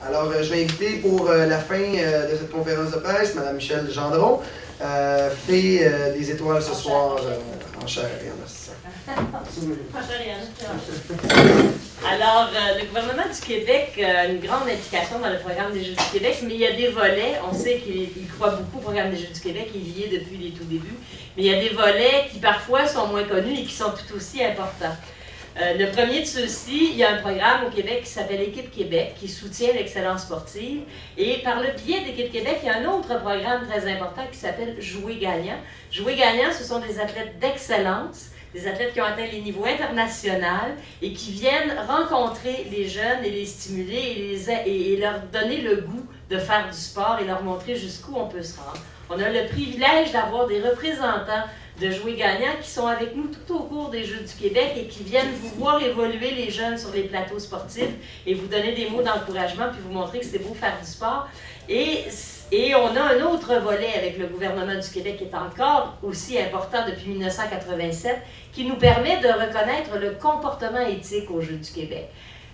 Alors, je vais inviter pour la fin de cette conférence de presse Mme Michèle Gendron, fée des étoiles ce soir en chair et en os. Alors, le gouvernement du Québec a une grande implication dans le programme des Jeux du Québec, mais il y a des volets, on sait qu'il croit beaucoup au programme des Jeux du Québec, il y est depuis les tout débuts, mais il y a des volets qui parfois sont moins connus et qui sont tout aussi importants. Le premier de ceux-ci, il y a un programme au Québec qui s'appelle Équipe Québec, qui soutient l'excellence sportive. Et par le biais d'Équipe Québec, il y a un autre programme très important qui s'appelle Jouer gagnant. Jouer gagnant, ce sont des athlètes d'excellence, des athlètes qui ont atteint les niveaux internationaux et qui viennent rencontrer les jeunes et les stimuler et leur donner le goût de faire du sport et leur montrer jusqu'où on peut se rendre. On a le privilège d'avoir des représentants de Jouer gagnant qui sont avec nous tout au cours des Jeux du Québec et qui viennent vous voir évoluer les jeunes sur les plateaux sportifs et vous donner des mots d'encouragement puis vous montrer que c'est beau faire du sport. Et on a un autre volet avec le gouvernement du Québec qui est encore aussi important depuis 1987 qui nous permet de reconnaître le comportement éthique aux Jeux du Québec.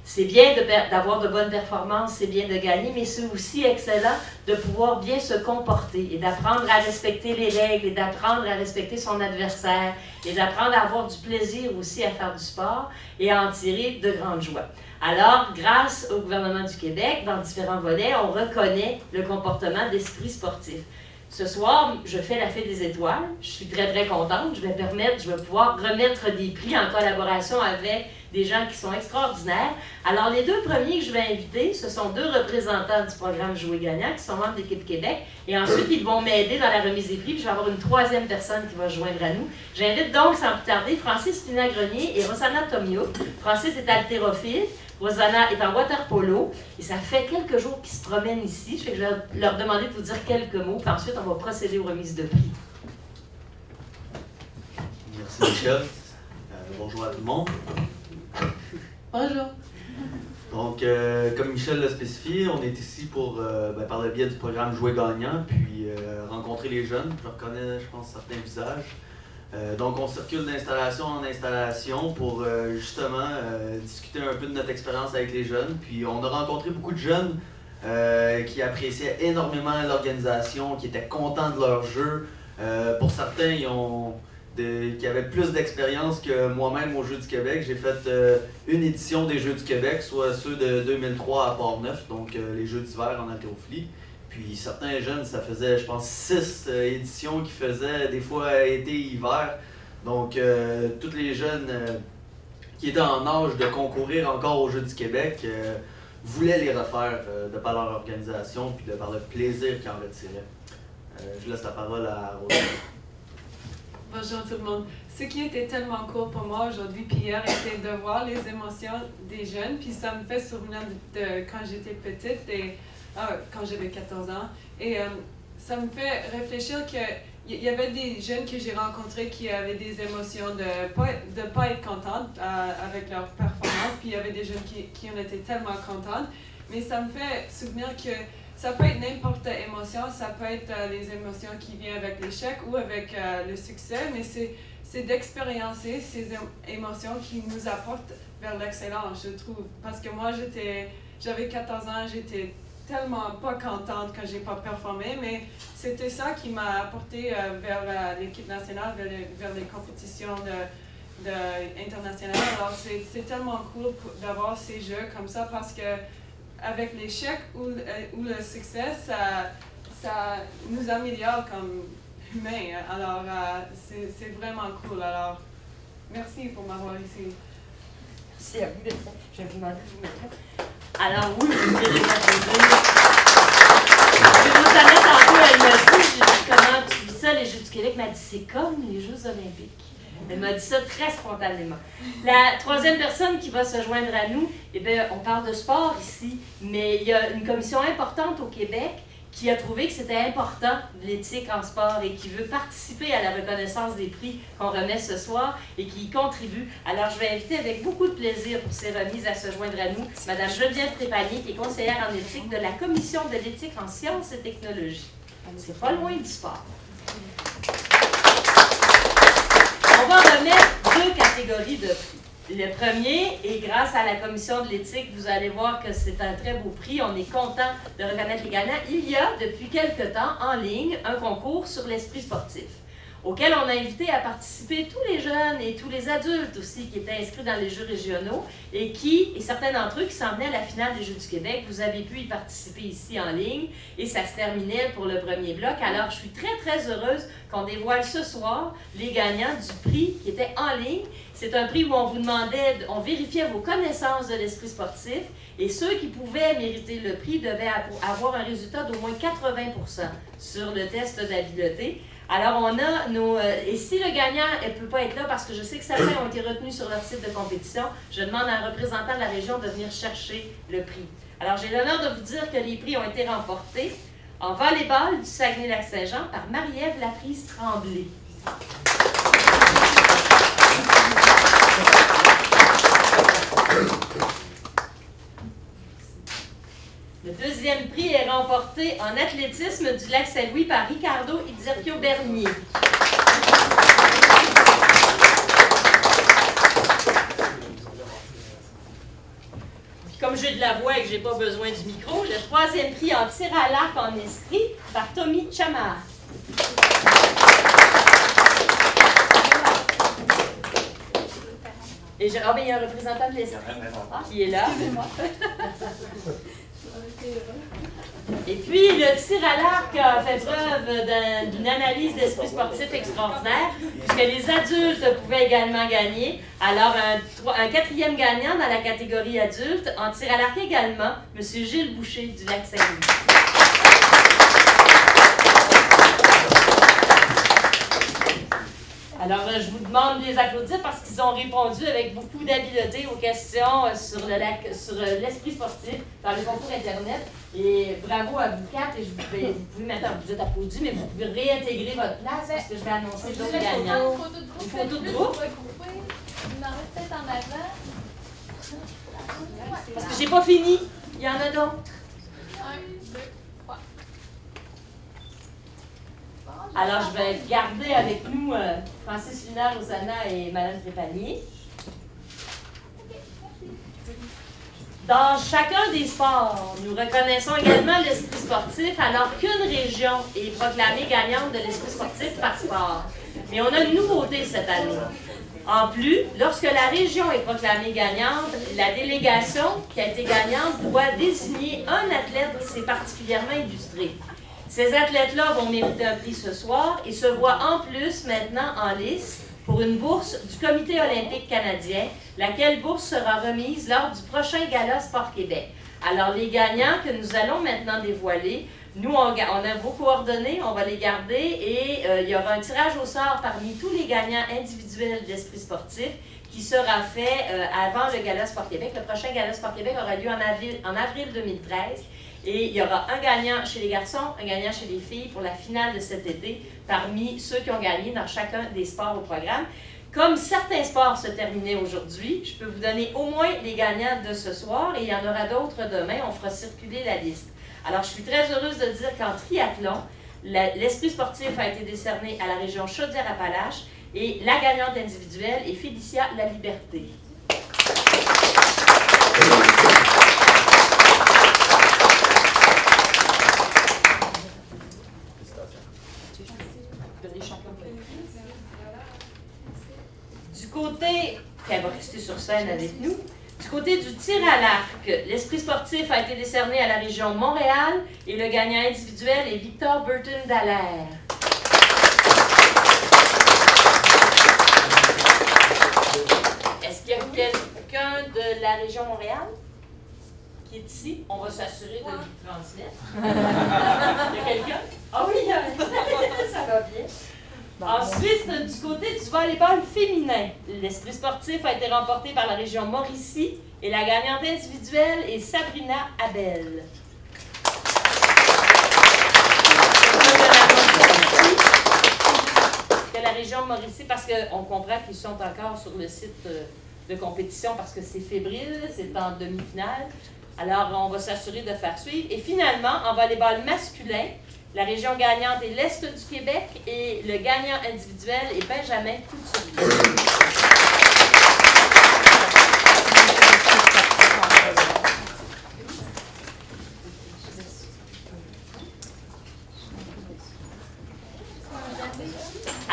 C'est bien d'avoir de bonnes performances, c'est bien de gagner, mais c'est aussi excellent de pouvoir bien se comporter et d'apprendre à respecter les règles et d'apprendre à respecter son adversaire et d'apprendre à avoir du plaisir aussi à faire du sport et à en tirer de grandes joies. Alors, grâce au gouvernement du Québec, dans différents volets, on reconnaît le comportement d'esprit sportif. Ce soir, je fais la Fée des étoiles. Je suis très, très contente. Je vais pouvoir remettre des prix en collaboration avec des gens qui sont extraordinaires. Alors, les deux premiers que je vais inviter, ce sont deux représentants du programme Jouer gagnant qui sont membres d'Équipe Québec. Et ensuite, ils vont m'aider dans la remise des prix. Puis je vais avoir une troisième personne qui va se joindre à nous. J'invite donc, sans plus tarder, Francis Pina-Grenier et Rosanna Tomio. Francis est haltérophile. Rosanna est en water polo et ça fait quelques jours qu'ils se promènent ici. Je vais leur demander de vous dire quelques mots, puis ensuite on va procéder aux remises de prix. Merci Michel. Bonjour à tout le monde. Bonjour. Donc, comme Michel l'a spécifié, on est ici pour, par le biais du programme Jouer gagnant, puis rencontrer les jeunes. Je reconnais, je pense, certains visages. Donc, on circule d'installation en installation pour justement discuter un peu de notre expérience avec les jeunes. Puis, on a rencontré beaucoup de jeunes qui appréciaient énormément l'organisation, qui étaient contents de leur jeu. Pour certains, qui avaient plus d'expérience que moi-même aux Jeux du Québec. J'ai fait une édition des Jeux du Québec, soit ceux de 2003 à Port-Neuf, donc les Jeux d'hiver en haltérophilie. Puis certains jeunes, ça faisait, je pense, 6 éditions qu'ils faisaient, des fois été, hiver. Donc, tous les jeunes qui étaient en âge de concourir encore aux Jeux du Québec voulaient les refaire de par leur organisation puis de par le plaisir qu'ils en retiraient. Je laisse la parole à Rosanna. Bonjour tout le monde. Ce qui était tellement cool pour moi aujourd'hui puis hier était de voir les émotions des jeunes. Puis ça me fait souvenir de quand j'étais petite et quand j'avais 14 ans. Et ça me fait réfléchir qu'il y avait des jeunes que j'ai rencontrés qui avaient des émotions de pas être contents avec leur performance. Puis il y avait des jeunes qui en étaient tellement contents. Mais ça me fait souvenir que ça peut être n'importe quelle émotion. Ça peut être les émotions qui viennent avec l'échec ou avec le succès. Mais c'est d'expériencer ces émotions qui nous apportent vers l'excellence, je trouve. Parce que moi, j'avais 14 ans, j'étais tellement pas contente quand j'ai pas performé, mais c'était ça qui m'a apporté vers l'équipe nationale, vers les compétitions internationales. Alors c'est tellement cool d'avoir ces jeux comme ça parce que avec l'échec ou le succès, ça nous améliore comme humains. Alors c'est vraiment cool. Alors merci pour m'avoir ici. Merci à vous d'être là. Je vais vous demander de vous mettre. Alors oui, vous pouvez répondre. Rosanna, tantôt, elle m'a dit, comment tu vis ça, les Jeux du Québec? Elle m'a dit, c'est comme les Jeux olympiques. Elle m'a dit ça très spontanément. La troisième personne qui va se joindre à nous, eh bien, on parle de sport ici, mais il y a une commission importante au Québec qui a trouvé que c'était important l'éthique en sport et qui veut participer à la reconnaissance des prix qu'on remet ce soir et qui y contribue. Alors, je vais inviter avec beaucoup de plaisir pour ces remises à se joindre à nous Mme Geneviève Trépanier, qui est conseillère en éthique de la Commission de l'éthique en sciences et technologies. C'est pas loin du sport. On va remettre deux catégories de prix. Le premier, et grâce à la commission de l'éthique, vous allez voir que c'est un très beau prix. On est content de reconnaître les gagnants. Il y a depuis quelque temps en ligne un concours sur l'esprit sportif, auquel on a invité à participer tous les jeunes et tous les adultes aussi qui étaient inscrits dans les Jeux régionaux et certains d'entre eux qui s'en venaient à la finale des Jeux du Québec. Vous avez pu y participer ici en ligne et ça se terminait pour le premier bloc. Alors, je suis très, très heureuse qu'on dévoile ce soir les gagnants du prix qui était en ligne. C'est un prix où on vous demandait, on vérifiait vos connaissances de l'esprit sportif et ceux qui pouvaient mériter le prix devaient avoir un résultat d'au moins 80% sur le test d'habileté. Alors, on a nos... et si le gagnant ne peut pas être là, parce que je sais que certains ont été retenus sur leur site de compétition, je demande à un représentant de la région de venir chercher le prix. Alors, j'ai l'honneur de vous dire que les prix ont été remportés en volleyball du Saguenay-Lac-Saint-Jean par Marie-Ève Laprise-Tremblay. Le deuxième prix est remporté en athlétisme du Lac-Saint-Louis par Ricardo Idzirchio-Bernier. Comme j'ai de la voix et que je n'ai pas besoin du micro, le troisième prix en tir à l'arc en esprit par Tommy Chamar. Et il y a un représentant de l'esprit qui est là. Et puis, le tir à l'arc a fait preuve d'une analyse d'esprit sportif extraordinaire, puisque les adultes pouvaient également gagner. Alors, un quatrième gagnant dans la catégorie adulte, en tir à l'arc également, M. Gilles Boucher du Lac-Saint-Louis. Alors, je vous demande de les applaudir parce qu'ils ont répondu avec beaucoup d'habileté aux questions sur l'esprit sportif dans le concours Internet. Et bravo à vous quatre. Et vous pouvez maintenant, vous êtes applaudis, mais vous pouvez réintégrer votre place parce que je vais annoncer d'autres gagnants. Une photo de groupe. Il en reste peut-être en avant. Parce que j'ai pas fini. Il y en a d'autres. 1, 2, 3. Alors, je vais garder avec nous Francis Lunaire-Osana et Mme Trépanier. Dans chacun des sports, nous reconnaissons également l'esprit sportif alors qu'une région est proclamée gagnante de l'esprit sportif par sport. Mais on a une nouveauté cette année. En plus, lorsque la région est proclamée gagnante, la délégation qui a été gagnante doit désigner un athlète qui s'est particulièrement illustré. Ces athlètes-là vont mériter un prix ce soir et se voient en plus maintenant en lice pour une bourse du Comité olympique canadien, laquelle bourse sera remise lors du prochain Gala Sport Québec. Alors, les gagnants que nous allons maintenant dévoiler, nous, on a vos coordonnées, on va les garder et il y aura un tirage au sort parmi tous les gagnants individuels d'esprit sportif qui sera fait avant le Gala Sport Québec. Le prochain Gala Sport Québec aura lieu en avril 2013. Et il y aura un gagnant chez les garçons, un gagnant chez les filles pour la finale de cet été, parmi ceux qui ont gagné dans chacun des sports au programme. Comme certains sports se terminaient aujourd'hui, je peux vous donner au moins les gagnants de ce soir et il y en aura d'autres demain. On fera circuler la liste. Alors, je suis très heureuse de dire qu'en triathlon, l'esprit sportif a été décerné à la région Chaudière-Appalaches et la gagnante individuelle est Félicia Laliberté. Du côté, elle va rester sur scène avec nous, du côté du tir à l'arc, l'esprit sportif a été décerné à la région Montréal et le gagnant individuel est Victor Burton Dallaire. Est-ce qu'il y a quelqu'un de la région Montréal qui est ici? On va s'assurer de lui transmettre. Il y a quelqu'un? Ah oui, ça va bien. Ensuite, du côté du volleyball féminin, l'esprit sportif a été remporté par la région Mauricie et la gagnante individuelle est Sabrina Abel. De la région Mauricie, parce qu'on comprend qu'ils sont encore sur le site de compétition parce que c'est fébrile, c'est en demi-finale. Alors, on va s'assurer de faire suivre. Et finalement, en volleyball masculin, la région gagnante est l'Est du Québec et le gagnant individuel est Benjamin Couturier.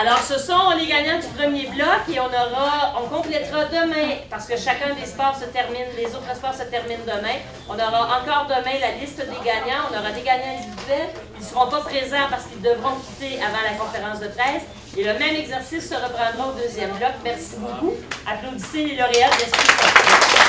Alors, ce sont les gagnants du premier bloc et on complétera demain, parce que chacun des sports se termine, les autres sports se terminent demain. On aura encore demain la liste des gagnants. On aura des gagnants individuels. Ils ne seront pas présents parce qu'ils devront quitter avant la conférence de presse. Et le même exercice se reprendra au deuxième bloc. Merci beaucoup. Applaudissez les lauréats de l'esprit sportif.